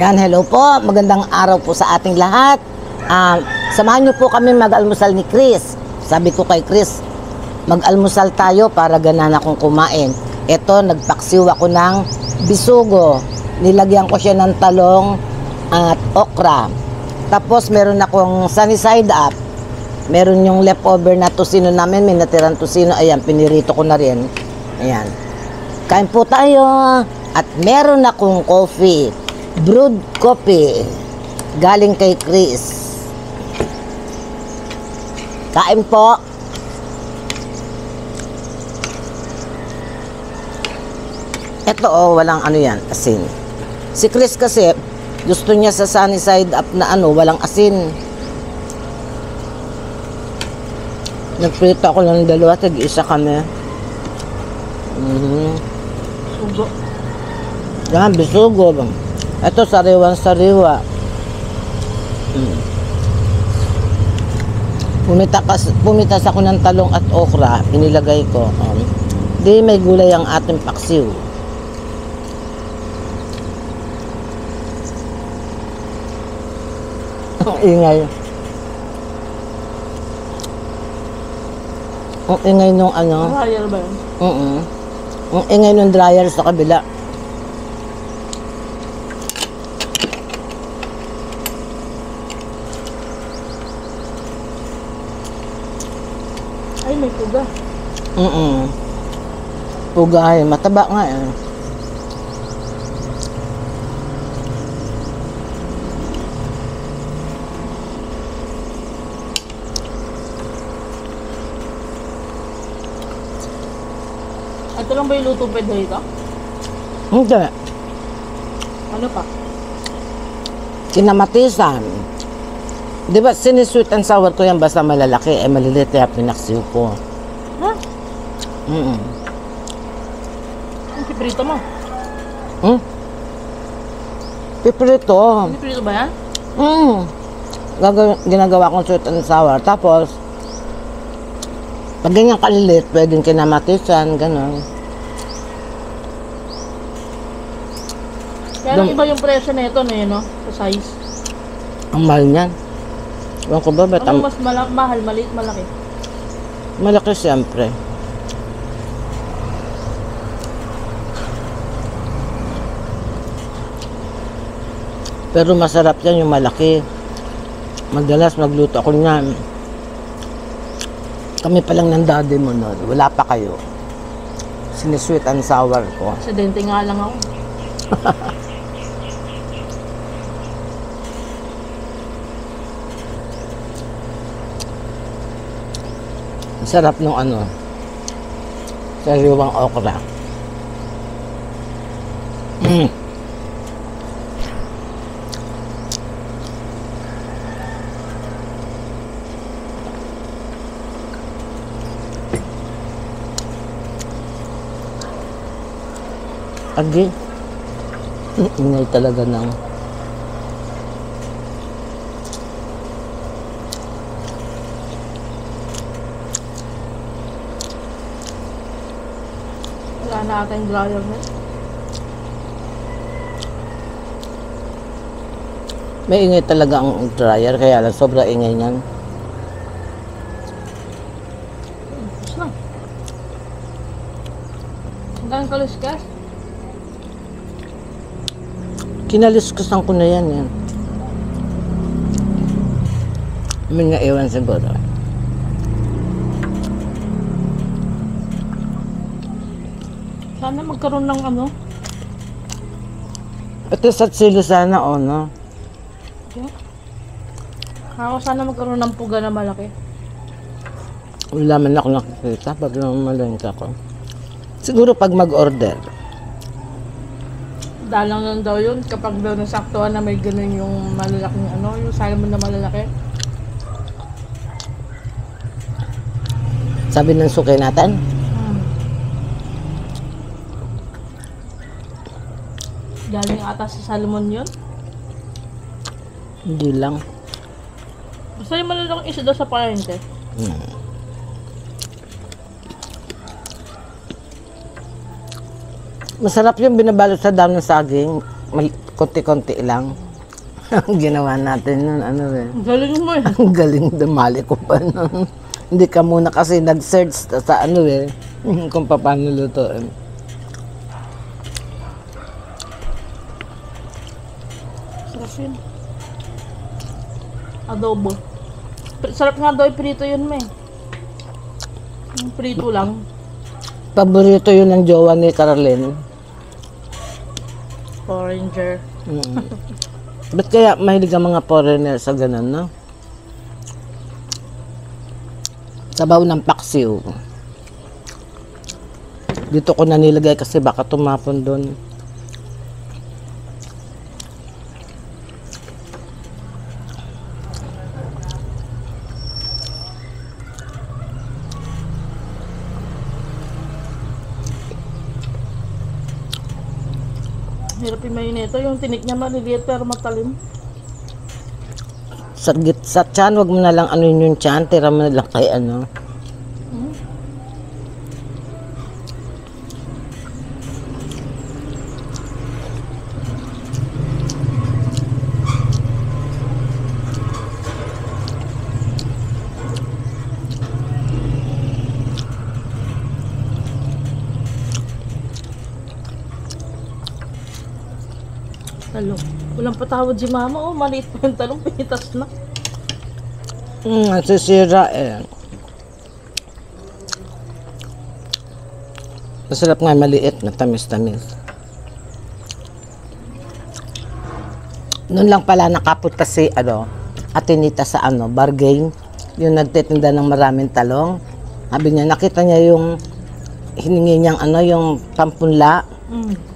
Yan, hello po. Magandang araw po sa ating lahat. Samahan niyo po kami mag-almusal ni Chris. Sabi ko kay Chris, mag-almusal tayo para ganan akong kumain. Ito, nagpaksiw ako ng bisugo. Nilagyan ko siya ng talong at okra. Tapos meron akong sunny side up. Meron yung leftover na tosino namin. May natirang tosino. Ayan, pinirito ko na rin. Ayan. Kain po tayo. At meron akong coffee. Brewed coffee. Galing kay Chris. Kain po. Ito walang ano yan, asin. Si Chris kasi, gusto niya sa sunny side up na walang asin. Nagprito ako ng dalawa, tag-isa kami. Sugo. Yan, bisugo. Ito, sariwan-sariwa. Pumitas ako ng talong at okra, inilagay ko. Di may gulay ang ating paksiw. Ang ingay. Ang ingay nung Dryer ba yun? Ang ingay nung dryer sa kabila. Ay, may puga. Pugay, mataba nga eh. Ito lang ba yung luto pwede ito? Hindi. Ano pa? Kinamatisan. Di ba, sinisweet and sour ko yan basta malalaki, maliliit kaya pinaksiw ko. Ha? Ang piprito mo? Piprito. Piprito ba yan? Ginagawa kong sweet and sour. Tapos, pag ganyan kalilit, pwedeng kinamatisan, gano'n. Kaya lang iba yung presyo na ito, no? Sa size. Ang mahal niyan. Ewan ko ba, ba't Ano mas mahal, maliit, malaki? malaki siyempre. Pero masarap yan yung malaki. Madalas magluto ako niyan. Kami pa lang ng daddy mo nun. Wala pa kayo. Sinisweet and sour ko. Aksidente nga lang ako. Sarap nung sariwang okra. Agi. Ingay talaga ng Wala na ata yung dryer na. may ingay talaga ang dryer, kaya lang sobra ingay niyan. Tapos na. Hanggang kaluskas. Kinaliskusan ko na yan. May nga ewan siguro. Sana magkaroon ng Ito sa silo sana, no? Ako sana magkaroon ng puga na malaki. Wala man ako nakikita pag namalengke ako. Siguro pag mag-order. Dalang lang daw yun kapag daw nasaktuhan na may ganun yung malalaking yung salmon na malalaki. Sabi ng suki natin, Galing ata sa salmon yun. hindi lang. Basta yung malalaking isa daw sa parente. Masarap yung binabalot sa dahon ng saging. konti-konti lang. Ang ginawa natin nun, ano eh. Ang galing mo eh. Ang galing damali ko pa nun. Hindi ka muna kasi nag-search sa ano eh, kung paano lutuin. Sarap yun. Adobo. Sarap nga daw prito yun, me. Yung prito lang. Paborito yun ng jowa ni Caroline. Oranger. Ba't kaya mahilig ang mga foreigner sa ganun, no? Sabaw ng paksiw. Dito ko na nilagay kasi baka tumapon doon. Hirap yung mayonnaise. Yung tinik niya maliliit pero matalim. Sa tiyan, wag mo na lang ano yung tiyan, tira mo na lang kay ano. Talong. Walang patawad si mama. Oh, maliit pa yung talong. Pinitas na. Nasisira eh. Masarap nga maliit na tamis-tamis. Noon lang pala nakapot kasi ano, atinita sa ano, bargain. Yung nagtitinda ng maraming talong. Sabi niya, nakita niya yung hiningi niyang ano, yung pampunla.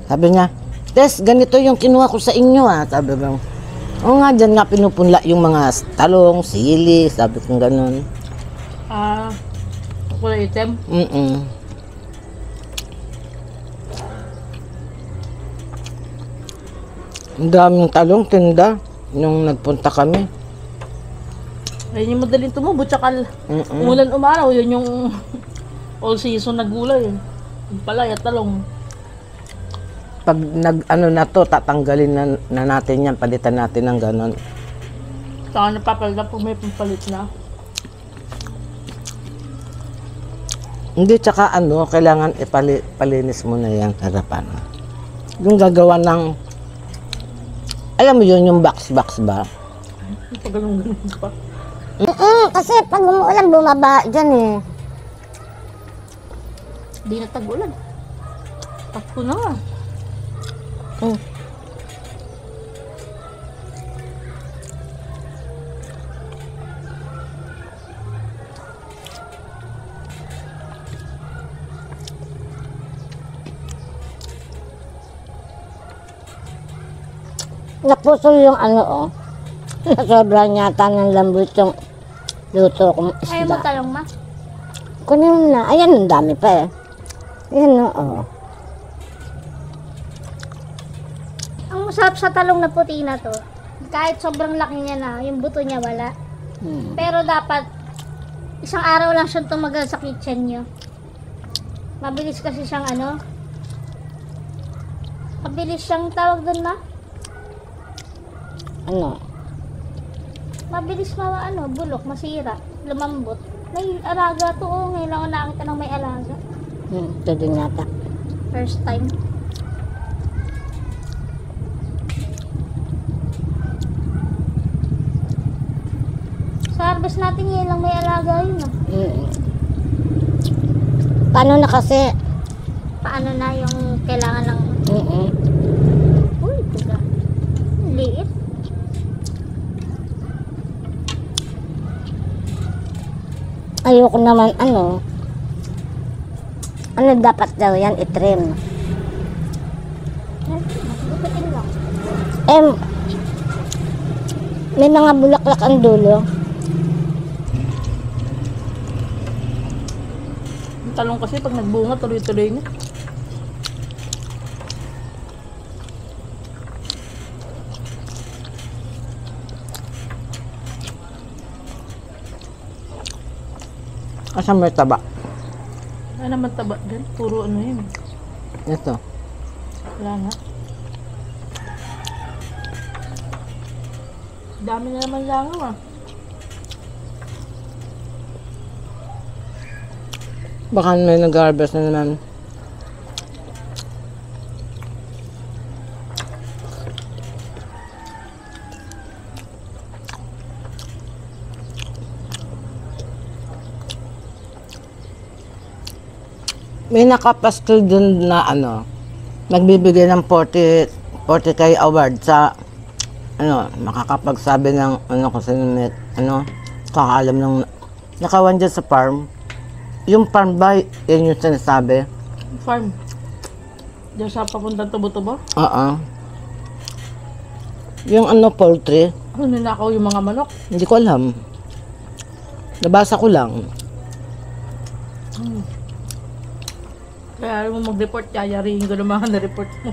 Sabi niya, Tess, ganito yung kinuha ko sa inyo ah. Sabi ko, oo nga, dyan nga pinupunla yung mga talong, sili, sabi ko ganun. Kulay itim. Ang daming talong, tinda, nung nagpunta kami. Ayun yung madaling tumubo. Tsaka umulan umaraw. Yun yung all season na gulay. Yung palay at talong. Pag nag-ano na to, tatanggalin na natin yan, palitan natin ng ganon. Saka napapalit na pag may pampalit na. Hindi, tsaka ano, kailangan ipalinis mo na yung harapan. Yung gagawa ng, alam mo yun, yung box-box ba? Pag ganun-ganun pa. Kasi pag umuulan, bumaba dyan eh. Di na tag-ulan. Pasko na nga. Napuso yung ano oh. Sobrang yata ng lambot yung luto kong Ayaw mo isda. talong, ma? Kunin mo na. Ayan, ang dami pa eh. Ayan oh. Ang masarap sa talong na puti na to, kahit sobrang laki niya na, yung buto niya wala. Pero dapat, isang araw lang siyang tumagal sa kitchen niyo. Mabilis kasi siyang ano, mabilis siyang tawag dun, ma? Ano? Mabilis bulok, masira, lumambot. May alaga to, oh. Ngayon lang ako nakita ng may alaga. Ito din yata. First time. Sa harvest natin ngayon lang may alaga yun, ah. Paano na kasi? Paano na yung kailangan ng... Uy, tiga. Liit. Ayoko naman ano. Ano dapat daw yan? I-trim. Gupitin lang. May mga bulaklak ang dulo. Yung talong kasi pag nagbunga, tuloy-tuloy na. Asan may taba? Wala naman taba dyan. Puro ano yun. Ito. Wala nga. Dami na naman langaw ah. Baka may nag-harvest na naman. May nakapastil dun na ano, nagbibigay ng 40K award sa ano, makakapagsabi ng ano kung sino may ano, kakaalam ng nakawan dyan sa farm. Yung farm ba, yun yung sinasabi? Farm. Diyan sa papuntang tubo-tubo. Oo. Yung ano, poultry, Ano ninakaw yung mga manok? hindi ko alam. Nabasa ko lang. Kaya alam mo mag-report, yayarihin ko ng mga na-report mo.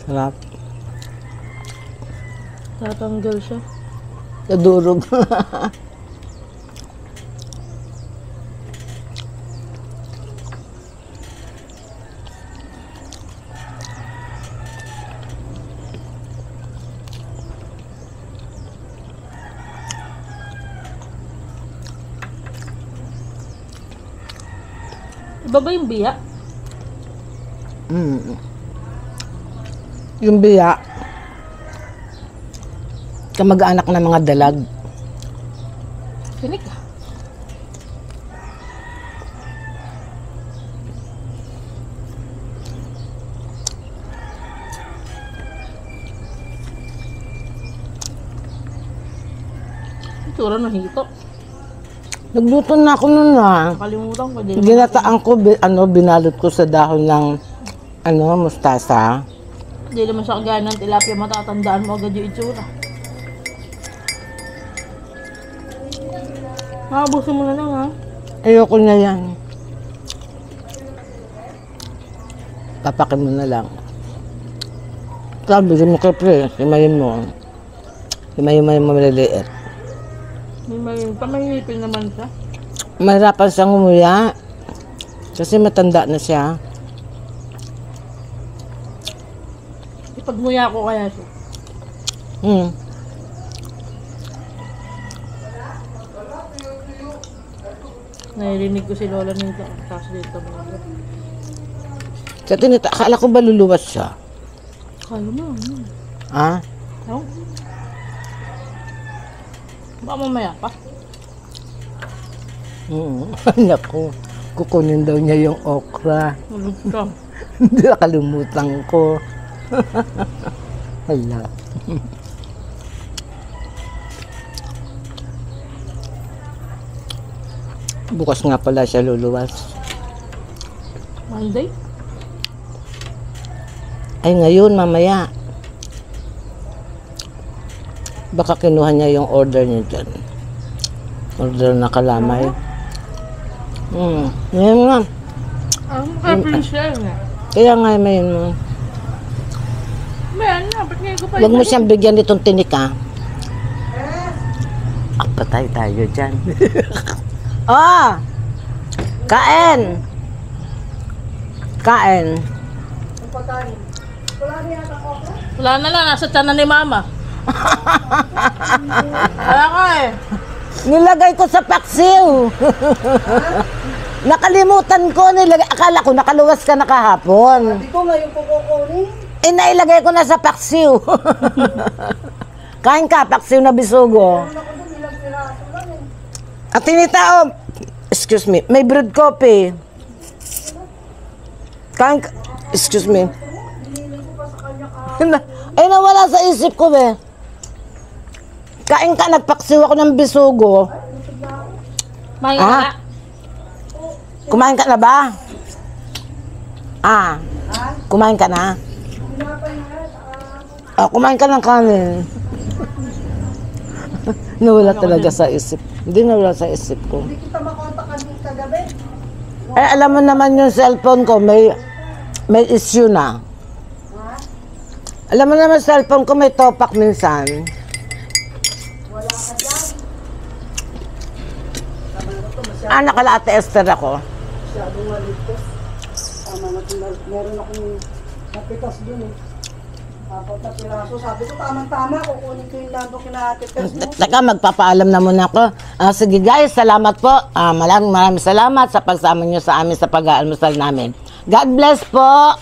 Sarap. Tatanggal siya. Nadurog. Iba ba yung biya? Yung biya, kamag-anak ng mga dalag. Kinik ah. Itsura ng hito. Nagluto na ako nun na. Nakalimutan ko din. Ginataan ko, binalot ko sa dahon ng mustasa. Hindi naman sa kagaya ng tilapia, matatandaan mo agad yung itsura. Makabusin mo na lang ha. Ayoko na yan. Papakin mo na lang. Sabi mo kay pre, himayin mo. Himayin mo maliliit. May pamahihipin naman siya. Mahirapan siyang umuya. Kasi matanda na siya. Ipagmuya ko kaya siya. Naririnig ko si Lola nito. Tapos dito mga. Sa tinita, akala ko ba luluwas siya? Kala mo. Ha? No? Baka mamaya pa. Naku, kukunin daw niya yung okra. Ulog ka. Hindi nakalimutan ko. Hala. Bukas nga pala siya luluwas. Monday? Ay ngayon, mamaya. Baka kinuha niya yung order niya dyan. Order na kalamay. Ngayon nga. Ang ka-prince siya yun eh. Kaya nga may mo. Man, ba't ngayon ko pa Huwag mo siyang bigyan nitong tinik ha. Patay tayo dyan. Oh! Kain! Kain. Wala na lang, nasa tiyan na ni Mama. Kaya ka eh. Nilagay ko sa paksiw. Nakalimutan ko. Akala ko nakaluwas ka na kahapon. Hindi ko ngayon kukukunin. Nailagay ko na sa paksiw. Kain ka, paksiw na bisugo. At tinitao, excuse me, may brewed coffee. Kain ka, excuse me. Ay, nawala sa isip ko, be. Kain ka, nagpaksiw ako ng bisugo. Mahingin Ah? ka. Kumain ka na ba? Kumain ka na? Kumain ka ng kanin. Nawala talaga sa isip. Hindi nawala sa isip ko. Hindi kita makontakan din kagabi. Alam mo naman yung cellphone ko, may issue na. Alam mo naman cellphone ko, may topak minsan. Nakala Ate Esther ako. Masyadong maligtas. Tama na, meron akong napitas dun eh. Apat na piraso. Sabi ko, tamang-tama, kukunin ko yung lando kinatitas mo. Teka, magpapaalam na muna ako. Sige guys, salamat po. Maraming salamat sa pagsama nyo sa amin sa pag-aalmusal namin. God bless po!